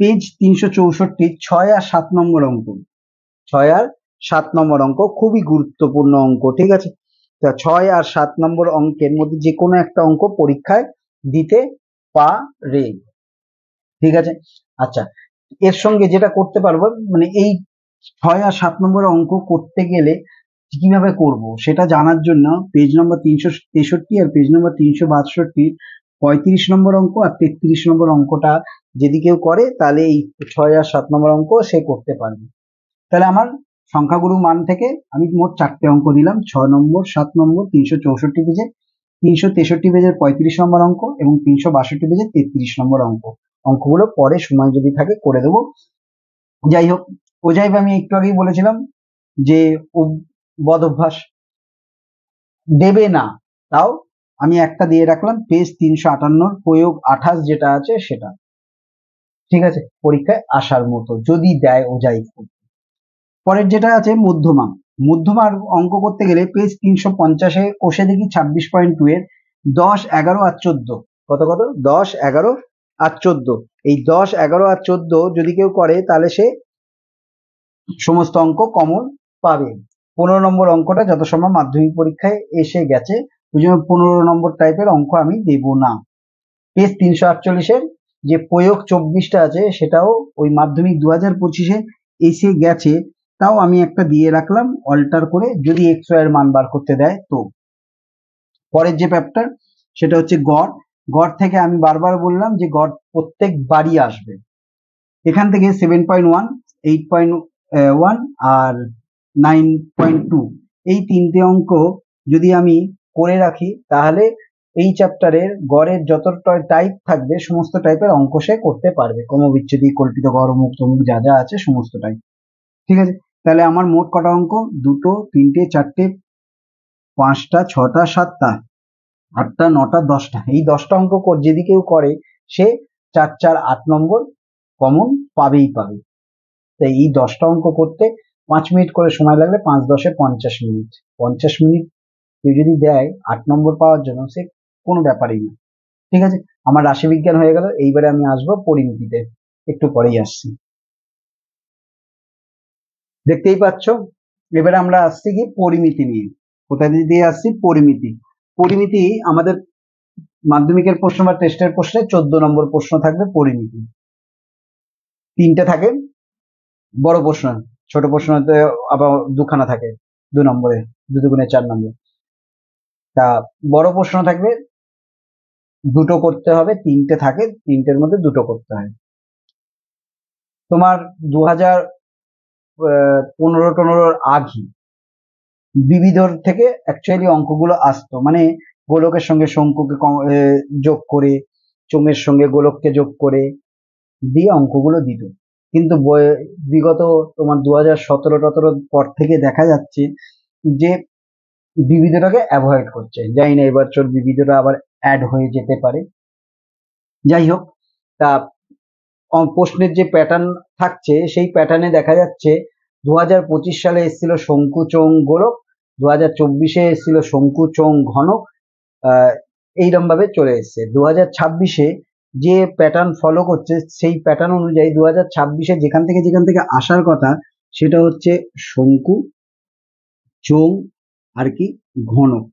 পেজ 364, 6 আর 7 নম্বর অঙ্ক, 6 আর 7 নম্বর অঙ্ক খুবই গুরুত্বপূর্ণ অঙ্ক, ঠিক আছে। তা 6 আর 7 নম্বর অঙ্কের মধ্যে যে কোনো একটা অঙ্ক পরীক্ষায় দিতে পারে, ঠিক আছে। আচ্ছা, এর সঙ্গে যেটা করতে পারবো, মানে এই 6 আর 7 নম্বর অঙ্ক করতে গেলে কিভাবে করব সেটা জানার জন্য পেজ নম্বর 363 আর পেজ নম্বর 362, 35 নম্বর অঙ্ক আর 33 নম্বর অঙ্কটা যদি কেউ করে তাহলে এই 6 আর 7 নম্বর অঙ্ক সে করতে পারবে। তাহলে আমার সংখ্যাগুরু মান থেকে আমি মোট 4টে অঙ্ক দিলাম, 6 নম্বর, 7 নম্বর, 364 পেজে, 363 পেজের 35 নম্বর অঙ্ক এবং 362 পেজের 33 নম্বর অঙ্ক। অঙ্কগুলো পরে সময় যদি থাকে করে দেবো। যাই হোক, ওজাইব আমি একটু আগেই বলেছিলাম যে বদ অভ্যাস দেবে না, তাও আমি একটা দিয়ে রাখলাম, পেজ 358 প্রয়োগ 28 যেটা আছে সেটা, ঠিক আছে, পরীক্ষায় আসার মতো যদি দেয় ওজাইব। পরের যেটা আছে মধ্যমা, মধ্যমার অঙ্ক করতে গেলে পেজ 350-এ কষে দেখি 26.2 এর 10, 11 আর 14, কত কত? 10, 11 আর 14, এই 10, 11 আর 14 যদি কেউ করে তাহলে সে সমস্ত অঙ্ক কমন পাবে। 15 নম্বর অঙ্কটা যত সময় মাধ্যমিক পরীক্ষায় এসে গেছে, ওই জন্য 15 নম্বর টাইপের অঙ্ক আমি দেব না। পেজ 348-এর যে প্রয়োগ 24টা আছে সেটাও ওই মাধ্যমিক 2025-এ এসে গেছে, তাও আমি একটা দিয়ে রাখলাম অল্টার করে, যদি এক্স ওয়াই এর মান বার করতে দেয় তো। পরের যে চ্যাপ্টার সেটা হচ্ছে গড়, গড় থেকে আমি বারবার বললাম যে গড় প্রত্যেক বারই আসবে, এখান থেকে 7.1, 8.1 আর 9.2, এই তিনটে অঙ্ক যদি আমি করে রাখি তাহলে এই চ্যাপ্টারের গড়ের যত টাইপ থাকবে সমস্ত টাইপের অঙ্ক সে করতে পারবে, ক্রমবিচ্ছেদি, কল্পিত গড়, মুখ তমুক যা যা আছে সমস্ত টাইপ, ঠিক আছে। তাহলে আমার মোট কটা অঙ্ক? 2, 3, 4, 5, 6, 7, 8, 9, 10টা, এই 10টা অঙ্ক যদি কেউ করে সে 4, 4, 8 নম্বর কমন পাবেই পাবে। তাই এই 10টা অঙ্ক করতে 5 মিনিট করে সময় লাগলে 5, 10-এ 50 মিনিট, 50 মিনিট কেউ যদি দেয় 8 নম্বর পাওয়ার জন্য, সে কোনো ব্যাপারই না, ঠিক আছে। আমার রাশিবিজ্ঞান হয়ে গেল, এইবারে আমি আসবো পরিমিতিতে, একটু পরেই আসছি। দেখতেই পাচ্ছ, এবারে আমরা আসছি কি পরিমিতি নিয়ে, কোথায় দিয়ে আসছি? পরিমিতি। পরিমিতি আমাদের মাধ্যমিকের প্রশ্ন বা টেস্টের প্রশ্নে 14 নম্বর প্রশ্ন থাকবে পরিমিতি। 3টে থাকে, বড় প্রশ্ন, ছোট প্রশ্নতে আবার 2খানা থাকে, 2 নম্বরে, 2 দুগুণে 4 নম্বর। তা বড় প্রশ্ন থাকবে 2টো করতে হবে, 3টে থাকে, 3টের মধ্যে 2টো করতে হয়। তোমার 2015-15 আগে বিবিধর থেকে অ্যাকচুয়ালি অঙ্কগুলো আসতো, মানে গোলকের সঙ্গে শঙ্কুকে যোগ করে, চোঙের সঙ্গে গোলককে যোগ করে দিয়ে অঙ্কগুলো দিত। কিন্তু বিগত তোমার 2017-18 পর থেকে দেখা যাচ্ছে যে বিবিধটাকে অ্যাভয়েড করছে। জানি না এবার চোর বিবিধটা আবার অ্যাড হয়ে যেতে পারে। যাই হোক, তা প্রশ্নের যে প্যাটার্ন থাকছে সেই প্যাটার্নে দেখা যাচ্ছে 2025 সালে এসেছিল শঙ্কু চোঙ গোলক, 2024-এ এসেছিল শঙ্কু চোঙ ঘনক, এইরকম ভাবে চলে এসছে। 2026-এ যে প্যাটার্ন ফলো করছে সেই প্যাটার্ন অনুযায়ী 2026-এ যেখান থেকে আসার কথা সেটা হচ্ছে শঙ্কু চোঙ আর কি ঘনক।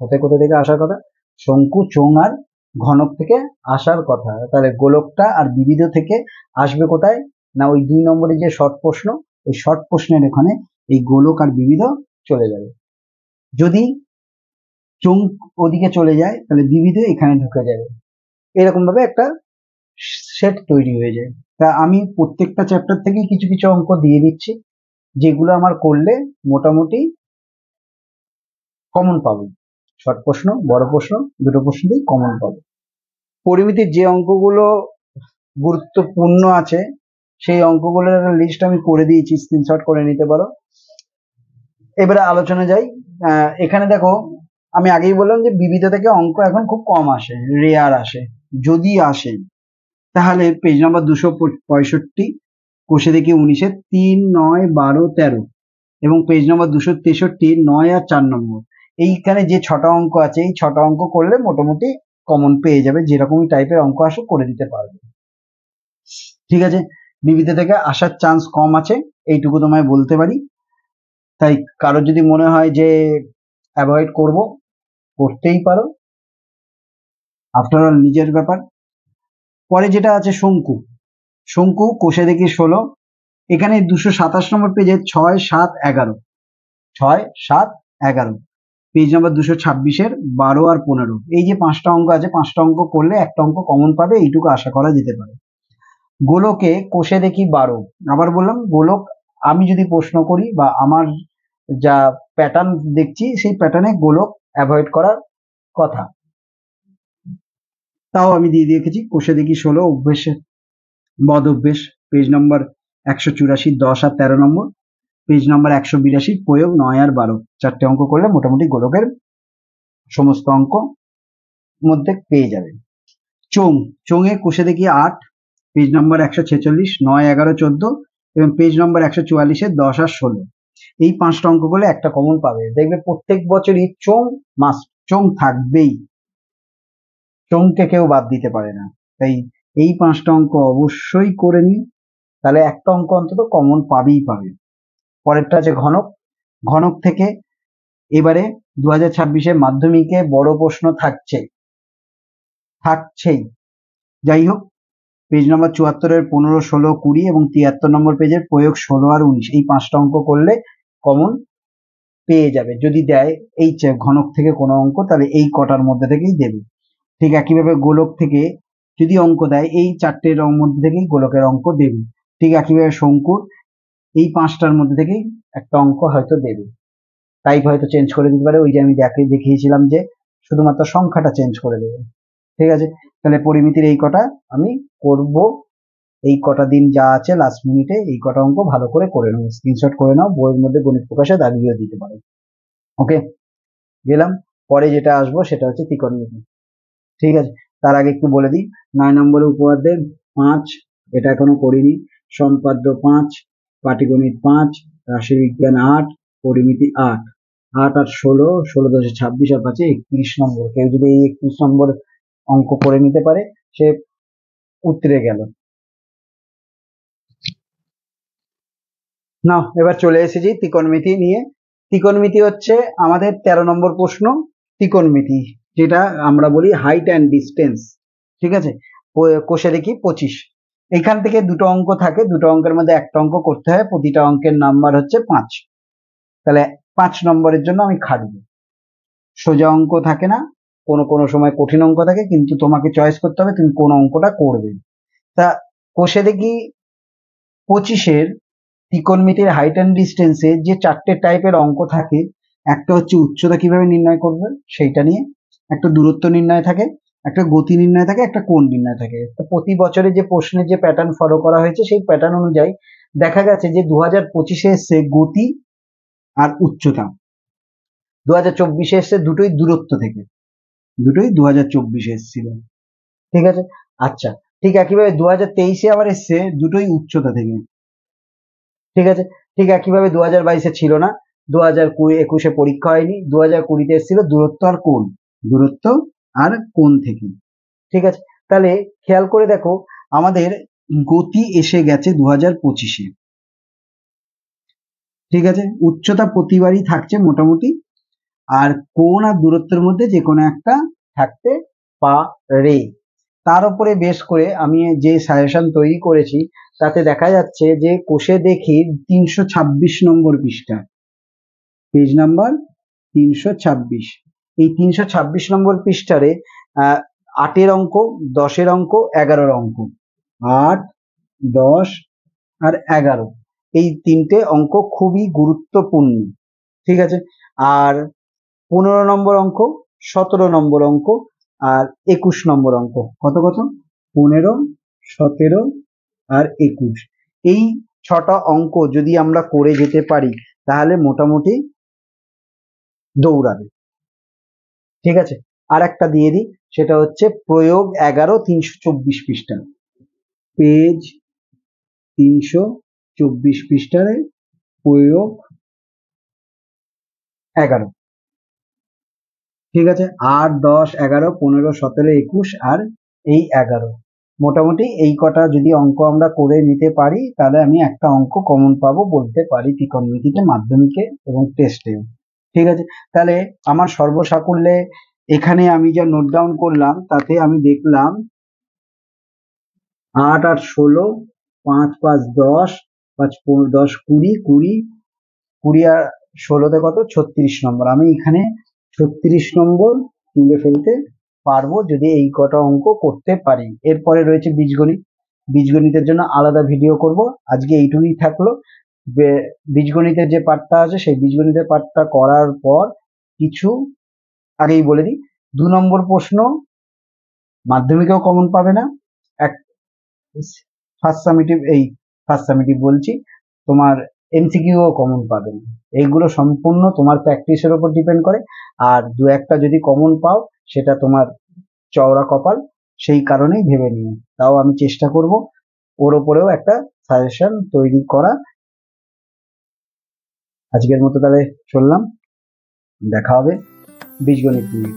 কোথা থেকে আসার কথা? শঙ্কু চোঙ আর ঘনক থেকে আসার কথা। তাহলে গোলকটা আর বিবিধ থেকে আসবে কোথায় না ওই 2 নম্বরে যে শর্ট প্রশ্ন, ওই শর্ট প্রশ্নের এখানে এই গোলক আর বিবিধ চলে যাবে। যদি চোঙ ওদিকে চলে যায় তাহলে বিবিধ এখানে ঢুকে যাবে, এরকম ভাবে একটা সেট তৈরি হয়ে যায়। তা আমি প্রত্যেকটা চ্যাপ্টার থেকে কিছু কিছু অঙ্ক দিয়ে দিচ্ছি, যেগুলো আমার করলে মোটামুটি কমন পাবো। শর্ট প্রশ্ন, বড় প্রশ্ন, দুটো প্রশ্নতেই কমন পাবো। পরিমিতির যে অঙ্কগুলো গুরুত্বপূর্ণ আছে সেই অঙ্কগুলোর লিস্ট আমি করে দিয়েছি, স্ক্রিনশট করে নিতে পারো। এবারে আলোচনা যাই। এখানে দেখো, আমি আগেই বললাম যে বিবিধ থেকে অঙ্ক এখন খুব কম আসে, রেয়ার আসে। যদি আসে তাহলে পেজ নাম্বার 265 কোষে দেখি 19-এর 3, 9, 12, 13 এবং পেজ নাম্বার 263 9 আর 4 নম্বর। এইখানে যে 6টা অঙ্ক আছে এই 6টা অঙ্ক করলে মোটামুটি কমন পেয়ে যাবে, যেরকমই টাইপের অঙ্ক আসুক করে দিতে পারবে। ঠিক আছে, বিবিধ থেকে আসার চান্স কম আছে, এইটুকু তোমায় বলতে পারি। তাই কারোর যদি মনে হয় যে অ্যাভয়েড করব, করতেই পারো, আফটার অল নিজের ব্যাপার। পরে যেটা আছে শঙ্কু, শঙ্কু কোষে দেখি 16, এখানে 227 নম্বর পেজে 6, 7, 11, 6, 7, 11, পেজ নাম্বার 226-এর 12 আর 15। এই যে 5টা অঙ্ক আছে, 5টা অঙ্ক করলে একটা অঙ্ক কমন পাবে, এইটুকু আশা করা যেতে পারে। গোলকে কোষে দেখি 12, আবার বললাম গোলক আমি যদি প্রশ্ন করি বা আমার যা প্যাটার্ন দেখছি সেই প্যাটার্নে গোলক অ্যাভয়েড করার কথা, তাও আমি দিয়ে রেখেছি। কোষে দেখি 16 অভ্যেসের বদ অভ্যেস, পেজ নম্বর 184 10 আর 13 নম্বর, পেজ নম্বর 182 প্রয়োগ 9 আর 12। 4টে অঙ্ক করলে মোটামুটি গোলকের সমস্ত অঙ্ক মধ্যে পেয়ে যাবে। চোঙে কোষে দেখি 8, পেজ নম্বর 146 9, 11, 14 এবং পেজ নম্বর 144-এ 10 আর 16। এই 5টা অঙ্ক করলে একটা কমন পাবে। দেখবে প্রত্যেক বছরই চোঙ থাকবেই, চোঙকে কেউ বাদ দিতে পারে না। তাই এই 5টা অঙ্ক অবশ্যই করে নিন, তাহলে একটা অঙ্ক অন্তত কমন পাবেই পাবে। পরেরটা আছে ঘনক। ঘনক থেকে এবারে 2026-এ মাধ্যমিকে বড় প্রশ্ন থাকছেই। যাই হোক, পেজ নম্বর 74-এর 15, 16, 20 এবং 73 নম্বর পেজের প্রয়োগ 16 আর 19, এই 5টা অঙ্ক করলে কমন পেয়ে যাবে। যদি দেয় এই ঘনক থেকে কোনো অঙ্ক, তাহলে এই কটার মধ্যে থেকেই দেবে। ঠিক একইভাবে গোলক থেকে যদি অঙ্ক দেয় এই 4টের মধ্যে থেকেই গোলকের অঙ্ক দেবে। ঠিক একইভাবে শঙ্কুর এই 5টার মধ্যে থেকেই একটা অঙ্ক হয়তো দেবে। টাইপ হয়তো চেঞ্জ করে দিতে পারে, ওই যে আমি দেখিয়েছিলাম যে শুধুমাত্র সংখ্যাটা চেঞ্জ করে দেবে। ঠিক আছে, তাহলে পরিমিতির এই কটা আমি করব। এই কটা দিন যা আছে লাস্ট মিনিটে এই কটা অঙ্ক ভালো করে নাও, স্ক্রিনশট করে নাও, বইয়ের মধ্যে গণিত প্রকাশে দাগিয়ে দিতে পারো। ওকে, গেলাম। পরে যেটা আসবো সেটা হচ্ছে ত্রিকোণমিতি। ঠিক আছে, তার আগে একটু বলে দিই, 9 নম্বরে উপপাদ্যের 5, এটা এখনো করিনি, সম্পাদ্য 5, পাটিগণিত 5, রাশিবিজ্ঞান 8, পরিমিতি 8, 8 আর 16, 16 10 26 আর 5 31 নম্বর। কেউ যদি এই 31 নম্বর অঙ্ক করে নিতে পারে সে উতরে গেল। না, এবার চলে এসেছি ত্রিকোণমিতি নিয়ে। ত্রিকোণমিতি হচ্ছে আমাদের 13 নম্বর প্রশ্ন। ত্রিকোণমিতি, যেটা আমরা বলি হাইট অ্যান্ড ডিস্টেন্স। ঠিক আছে, কোষে দেখি 25। এখান থেকে দুটো অঙ্ক থাকে, দুটো অঙ্কের মধ্যে একটা অঙ্ক করতে হয়, প্রতিটা অঙ্কের নাম্বার হচ্ছে 5। তাহলে 5 নম্বরের জন্য আমি খাটবো। সোজা অঙ্ক থাকে না, কোনো কোনো সময় কঠিন অঙ্ক থাকে, কিন্তু তোমাকে চয়েস করতে হবে তুমি কোন অঙ্কটা করবে। তা কোষে দেখি 25-এর ত্রিকোণমিতির হাইট অ্যান্ড ডিস্টেন্সে যে 4টে টাইপের অঙ্ক থাকে, একটা হচ্ছে উচ্চতা কিভাবে নির্ণয় করবে সেইটা নিয়ে, একটা দূরত্ব নির্ণয় থাকে, একটা গতি নির্ণয় থাকে, একটা কোণ নির্ণয় থাকে। তো প্রতি বছরে যে প্রশ্নের যে প্যাটার্ন ফলো করা হয়েছে সেই প্যাটার্ন অনুযায়ী দেখা গেছে যে 2025-এ এসছে গতি আর উচ্চতা, 2024-এ এসছে দুটোই দূরত্ব থেকে, দুটোই 2024-এ এসেছিল। ঠিক আছে, আচ্ছা ঠিক একইভাবে 2023-এ আবার এসছে দুটোই উচ্চতা থেকে। ঠিক আছে, ঠিক একইভাবে 2022-এ ছিল না, 2021-এ পরীক্ষা হয়নি, 2020-তে এসেছিল দূরত্ব আর কোণ, দূরত্ব আর কোণ থেকে। ঠিক আছে, তাহলে খেয়াল করে দেখো আমাদের গতি এসে গেছে 2025-এ। ঠিক আছে, উচ্চতা প্রতিবারই থাকছে মোটামুটি, আর কোণ আর দূরত্বের মধ্যে যে কোনো একটা থাকতে পারে। তার উপরে বেশ করে আমি যে সাজেশন তৈরি করেছি তাতে দেখা যাচ্ছে যে কোষে দেখি 326 নম্বর পৃষ্ঠা, পেজ নাম্বার 326। এই 326 নম্বর পৃষ্ঠারে 8-এর অঙ্ক, 10-এর অঙ্ক, 11-এর অঙ্ক, 8, 10 আর 11, এই তিনটে অঙ্ক খুবই গুরুত্বপূর্ণ। ঠিক আছে, আর 15 নম্বর অঙ্ক, 17 নম্বর অঙ্ক আর 21 নম্বর অঙ্ক, কত কত 15, 17 আর 21, এই 6টা অঙ্ক যদি আমরা করে যেতে পারি তাহলে মোটামুটি দৌড়াবে। ঠিক আছে, আর একটা দিয়ে দিই, সেটা হচ্ছে প্রয়োগ 11, 324 পৃষ্ঠা, পেজ 324 পৃষ্ঠারে প্রয়োগ 11। ঠিক আছে, 8, 10, 11, 15, 17, 21 আর এই 11, মোটামুটি এই কটা যদি অঙ্ক আমরা করে নিতে পারি তাহলে আমি একটা অঙ্ক কমন পাবো বলতে পারি ত্রিকোণমিতিতে, মাধ্যমিকে এবং টেস্টে। ঠিক আছে, তাহলে আমার সর্বসাকুল্যে এখানে আমি যা নোট ডাউন করলাম তাতে আমি দেখলাম 8 আর 16, 5, 5, 10, 5, 10, 20, 20, 20 আর 16তে কত 36 নম্বর। আমি এখানে 36 নম্বর তুলে ফেলতে পারবো যদি এই কটা অঙ্ক করতে পারি। এরপরে রয়েছে বীজগণিত, বীজগণিতের জন্য আলাদা ভিডিও করব, আজকে এইটুকুই থাকলো। বীজগণিতের যে পার্টটা আছে সেই বীজগণিতের পার্টটা করার পর কিছু আগেই বলে দিই, 2 নম্বর প্রশ্ন মাধ্যমিকেও কমন পাবে না, এক ফার্স্ট সামেটিভ বলছি, তোমার এমসিকিউ কমন পাবে না। এইগুলো সম্পূর্ণ তোমার প্র্যাকটিসের উপর ডিপেন্ড করে, আর দু একটা যদি কমন পাও সেটা তোমার চওড়া কপাল, সেই কারণেই ভেবে নিও। তাও আমি চেষ্টা করব ওর ওপরেও একটা সাজেশন তৈরি করা। আজকের মতো তাহলে চললাম, দেখা হবে বীজগণিত নিয়ে।